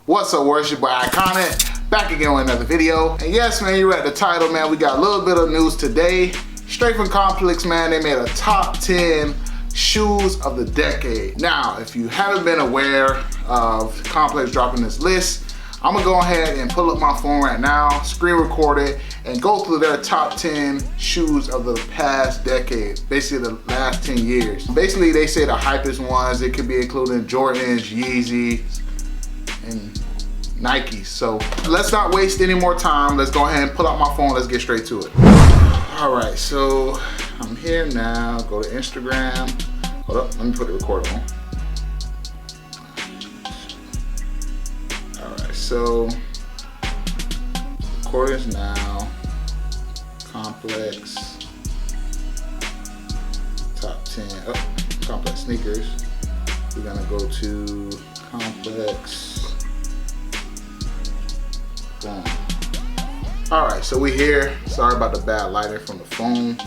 What's up, worship? Boy Iconic, back again with another video. And yes, man, you read the title, man. We got a little bit of news today. Straight from Complex, man, they made a top 10 shoes of the decade. Now, if you haven't been aware of Complex dropping this list, I'm gonna go ahead and pull up my phone right now, screen record it, and go through their top 10 shoes of the past decade, basically the last 10 years. Basically, they say the hypest ones, it could be including Jordans, Yeezy, and Nike. So let's not waste any more time. Let's go ahead and pull out my phone. Let's get straight to it. All right, so I'm here now. Go to Instagram. Hold up, let me put the record on. All right, so recordings now. Complex top 10. Oh, Complex sneakers. We're gonna go to Complex. Boom. All right, so we here. Sorry about the bad lighting from the phone.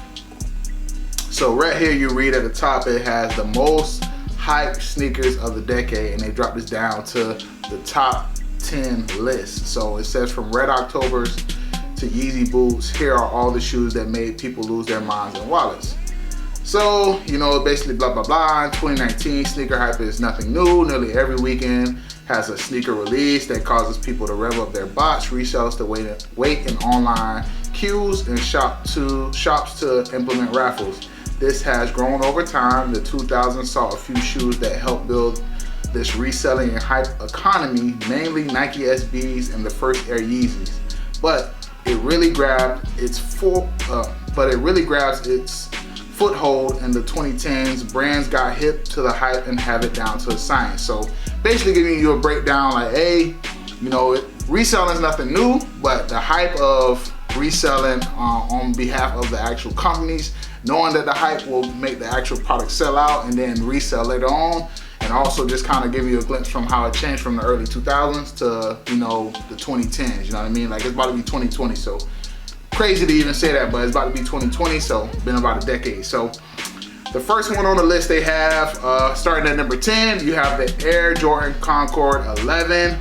So right here, you read at the top, it has the most hyped sneakers of the decade, and they dropped this down to the top 10 list. So it says from Red Octobers to Yeezy boots, here are all the shoes that made people lose their minds and wallets. So, you know, basically blah, blah, blah. In 2019, sneaker hype is nothing new. Nearly every weekend has a sneaker release that causes people to rev up their bots, resellers to wait in online queues, and shops to implement raffles. This has grown over time. The 2000s saw a few shoes that helped build this reselling and hype economy, mainly Nike SBs and the first Air Yeezys. But it really grabbed its foothold in the 2010s. Brands got hip to the hype and have it down to a science. So basically giving you a breakdown like, hey, you know, reselling is nothing new, but the hype of reselling on behalf of the actual companies, knowing that the hype will make the actual product sell out and then resell later on, and also just kind of give you a glimpse from how it changed from the early 2000s to, you know, the 2010s, you know what I mean? Like, it's about to be 2020, so crazy to even say that, but it's about to be 2020, so been about a decade. So the first one on the list they have, starting at number 10, you have the Air Jordan Concorde 11.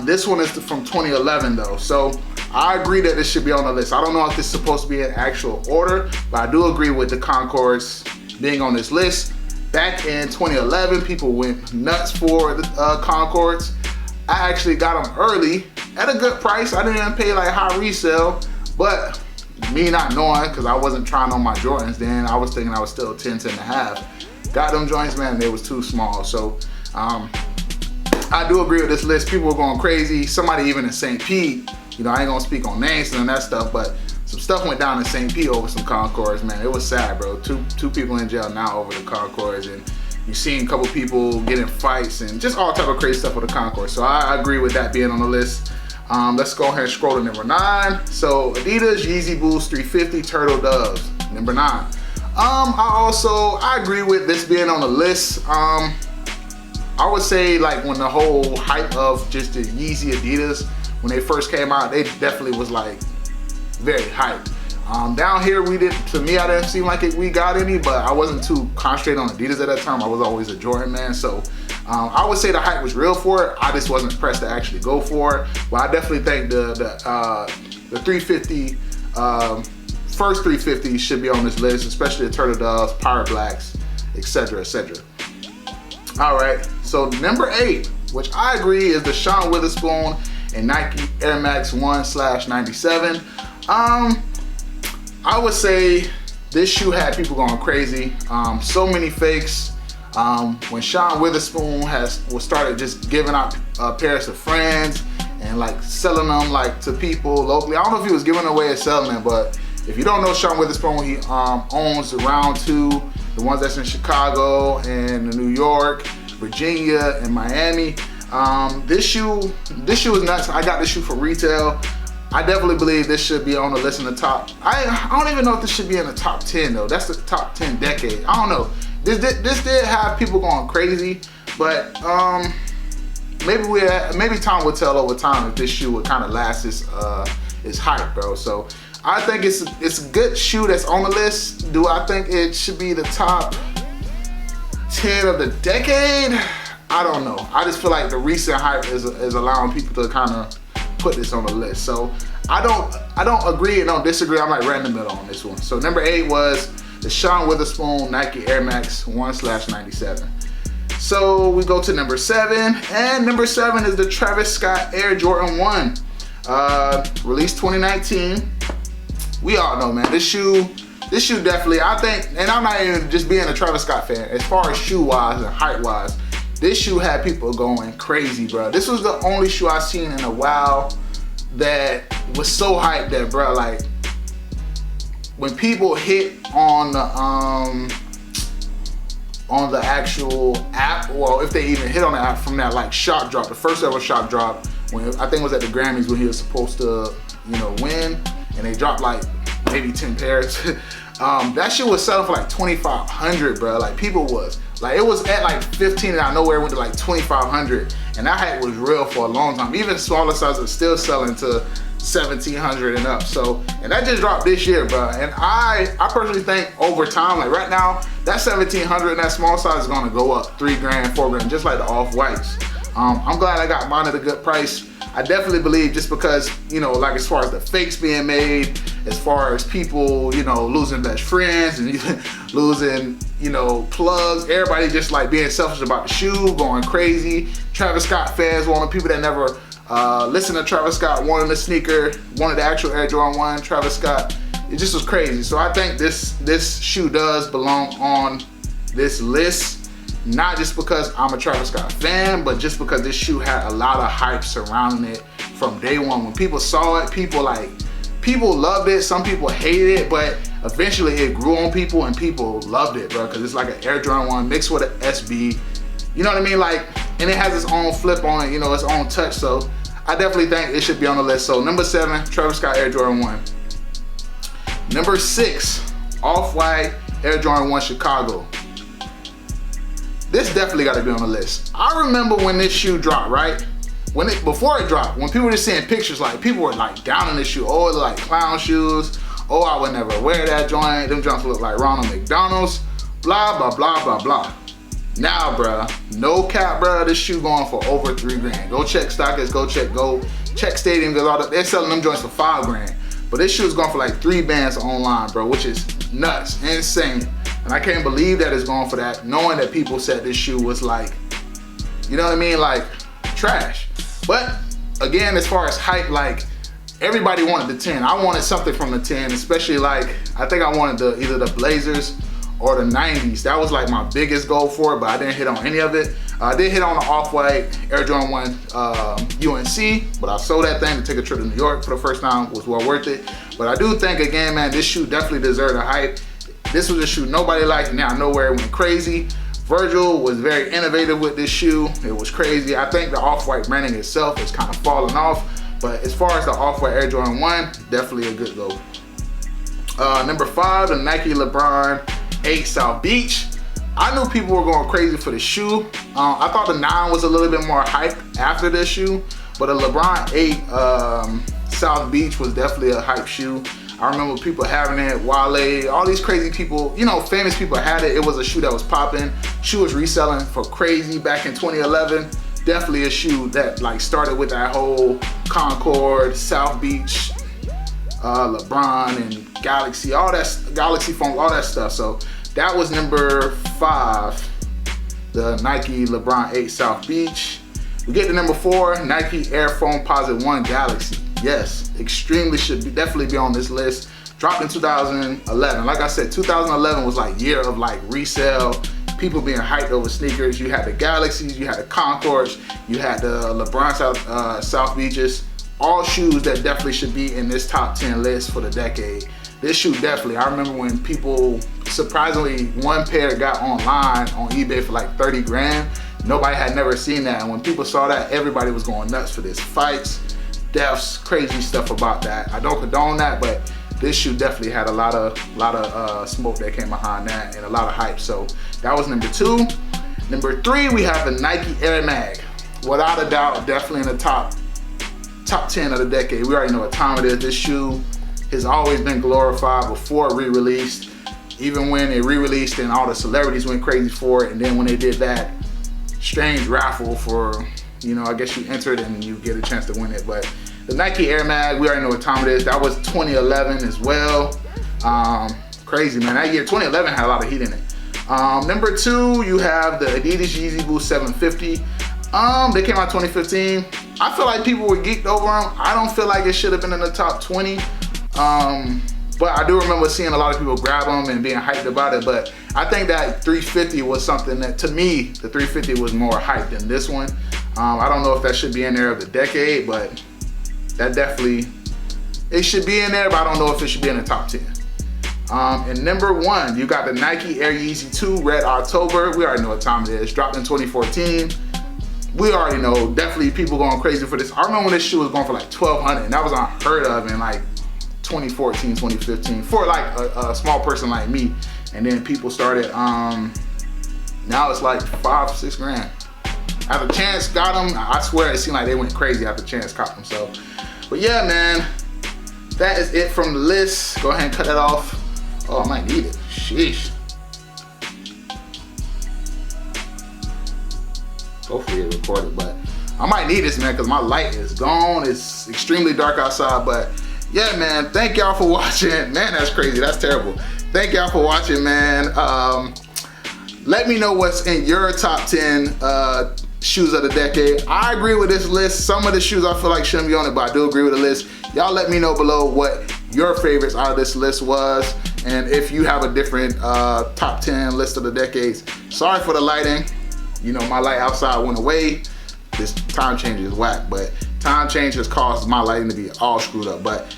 This one is from 2011 though, so I agree that this should be on the list. I don't know if this is supposed to be in actual order, but I do agree with the Concordes being on this list. Back in 2011, people went nuts for the Concordes. I actually got them early at a good price. I didn't even pay like high resale, but me not knowing, because I wasn't trying on my Jordans then, I was thinking I was still 10 and a half. Got them joints, man, and they was too small. So I do agree with this list. People were going crazy. Somebody even in St. Pete, you know, I ain't gonna speak on names and that stuff, but some stuff went down in St. Pete over some Concordes, man. It was sad, bro. Two people in jail now over the Concordes, and you've seen a couple people get in fights and just all type of crazy stuff with the Concordes. So I agree with that being on the list. Let's go ahead and scroll to number 9. So Adidas Yeezy Boo 350 Turtle Doves, number 9. I agree with this being on the list. I would say, like, when the whole hype of just the Yeezy Adidas, when they first came out, they definitely was like very hyped. Down here, to me, I didn't seem like we got any, but I wasn't too concentrated on Adidas at that time. I was always a Jordan man, so I would say the hype was real for it. I just wasn't pressed to actually go for it. But I definitely think the 350, first 350 should be on this list, especially the Turtle Doves, Pirate Blacks, etc., etc. All right, so number 8, which I agree is the Sean Witherspoon and Nike Air Max 1/97. I would say this shoe had people going crazy. So many fakes. When Sean Witherspoon started just giving out pairs to friends and like selling them like to people locally. I don't know if he was giving away or selling them, but if you don't know Sean Witherspoon, he owns the Round 2, the ones that's in Chicago and New York, Virginia, and Miami. This shoe is nuts. I got this shoe for retail. I definitely believe this should be on the list in the top. I don't even know if this should be in the top 10 though. That's the top 10 decade. I don't know. This did have people going crazy, but maybe time will tell over time if this shoe would kind of last its hype, bro. So I think it's a good shoe that's on the list. Do I think it should be the top 10 of the decade? I don't know. I just feel like the recent hype is allowing people to kind of put this on the list. So I don't agree and don't disagree. I'm like right in the middle on this one. So number 8 was the Sean Witherspoon Nike Air Max 1/97. So we go to number 7, and number 7 is the Travis Scott Air Jordan 1, released 2019. We all know, man, this shoe definitely, I think, and I'm not even just being a Travis Scott fan, as far as shoe wise and height wise, this shoe had people going crazy, bro. This was the only shoe I've seen in a while that was so hyped that, bro, like, when people hit on the actual app, well, if they even hit on the app from that like shock drop, the first ever shock drop, when I think it was at the Grammys when he was supposed to, you know, win, and they dropped like maybe 10 pairs. That shit was selling for like 2,500, bro. Like people was like, it was at like 15 and out of nowhere it went to like 2,500, and that hype was real for a long time. Even smaller sizes are still selling to 1,700 and up. So, and that just dropped this year, bro. And I personally think over time, like right now, that 1,700 and that small size is gonna go up 3 grand, 4 grand, just like the off-whites. I'm glad I got mine at a good price. I definitely believe just because, you know, like as far as the fakes being made, as far as people, you know, losing best friends and losing, you know, plugs, everybody just like being selfish about the shoe, going crazy. Travis Scott fans, one of the people that never listen to Travis Scott, wanted the sneaker, wanted the actual Air Jordan 1, Travis Scott. It just was crazy. So I think this shoe does belong on this list, not just because I'm a Travis Scott fan, but just because this shoe had a lot of hype surrounding it from day one. When people saw it, people loved it. Some people hated it, but eventually it grew on people and people loved it, bro, because it's like an Air Jordan 1 mixed with an SB. You know what I mean? Like, and it has its own flip on it, you know, its own touch. So I definitely think it should be on the list. So number 7, Travis Scott Air Jordan 1. Number 6, Off-White Air Jordan 1 Chicago. This definitely got to be on the list. I remember when this shoe dropped, right? Before it dropped, when people were just seeing pictures, like people were like down on this shoe. Oh, they're like clown shoes. Oh, I would never wear that joint. Them joints look like Ronald McDonald's. Blah, blah, blah, blah, blah. Now, bruh, no cap, bruh, this shoe going for over 3 grand. Go check StockX, go check Stadium, because they're selling them joints for 5 grand. But this shoe is going for like 3 bands online, bro, which is nuts, insane. And I can't believe that it's going for that, knowing that people said this shoe was like, you know what I mean, like trash. But again, as far as hype, like everybody wanted the 10. I wanted something from the 10, especially like, I think I wanted either the Blazers or the 90s. That was like my biggest goal for it, but I didn't hit on any of it. I did hit on the Off-White Air Jordan 1 UNC, but I sold that thing to take a trip to New York for the first time. It was well worth it. But I do think, again, man, this shoe definitely deserved a hype. This was a shoe nobody liked, now nowhere it went crazy. Virgil was very innovative with this shoe. It was crazy. I think the Off-White branding itself is kind of falling off, but as far as the Off-White Air Jordan 1, definitely a good go. Number 5, the Nike LeBron 8 South Beach. I knew people were going crazy for the shoe. I thought the 9 was a little bit more hype after this shoe, but the LeBron 8 South Beach was definitely a hype shoe. I remember people having it, Wale, all these crazy people, you know, famous people had it. It was a shoe that was popping. Shoe was reselling for crazy back in 2011. Definitely a shoe that like started with that whole Concorde, South Beach, LeBron and Galaxy, all that, Galaxy foam, all that stuff. So that was number 5, the Nike LeBron 8 South Beach. We get to number 4, Nike Air Foamposite 1 Galaxy. Yes, extremely should definitely be on this list. Dropped in 2011. Like I said, 2011 was like year of like resale, people being hyped over sneakers. You had the Galaxies, you had the Concords, you had the LeBron South Beaches. All shoes that definitely should be in this top 10 list for the decade. This shoe definitely, I remember when people, surprisingly, one pair got online on eBay for like 30 grand. Nobody had never seen that. And when people saw that, everybody was going nuts for this. Fights, deaths, crazy stuff about that. I don't condone that, but this shoe definitely had a lot of smoke that came behind that and a lot of hype. So that was number 2. Number 3, we have the Nike Air Mag. Without a doubt, definitely in the top 10 of the decade. We already know what time it is. This shoe has always been glorified before it re-released. Even when it re-released and all the celebrities went crazy for it, and then when they did that strange raffle for, you know, I guess you enter it and you get a chance to win it. But the Nike Air Mag, we already know what time it is. That was 2011 as well. Crazy, man. That year, 2011 had a lot of heat in it. Number 2, you have the Adidas Yeezy Boo 750. They came out 2015. I feel like people were geeked over them. I don't feel like it should have been in the top 20. But I do remember seeing a lot of people grab them and being hyped about it. But I think that 350 was something that, to me, the 350 was more hyped than this one. I don't know if that should be in there of the decade, but that definitely, it should be in there, but I don't know if it should be in the top 10. And number 1, you got the Nike Air Yeezy 2 Red October. We already know what time it is. Dropped in 2014. We already know, definitely people going crazy for this. I remember when this shoe was going for like $1,200, and that was unheard of in like 2014, 2015 for like a small person like me. And then people started, now it's like 5-6 grand. After Chance got them, I swear it seemed like they went crazy after Chance caught them. So, but yeah, man, that is it from the list. Go ahead and cut that off. Oh, I might need it. Sheesh. Hopefully it recorded, but I might need this, man, because my light is gone. It's extremely dark outside, but yeah, man, thank y'all for watching. Man, that's crazy. That's terrible. Thank y'all for watching, man. Let me know what's in your top 10 shoes of the decade. I agree with this list. Some of the shoes I feel like shouldn't be on it, but I do agree with the list. Y'all let me know below what your favorites out of this list was, and if you have a different top 10 list of the decades. Sorry for the lighting. You know, my light outside went away. This time change is whack, but time change has caused my lighting to be all screwed up. But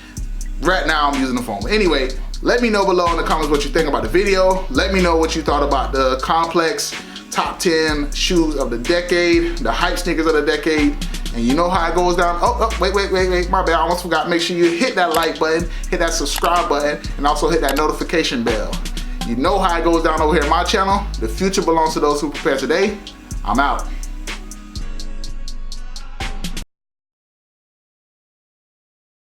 right now I'm using the phone. Anyway, let me know below in the comments what you think about the video. Let me know what you thought about the Complex top 10 shoes of the decade, the hype sneakers of the decade. And you know how it goes down. Oh, wait, my bad, I almost forgot. Make sure you hit that like button, hit that subscribe button, and also hit that notification bell. You know how it goes down over here on my channel. The future belongs to those who prepare today. I'm out.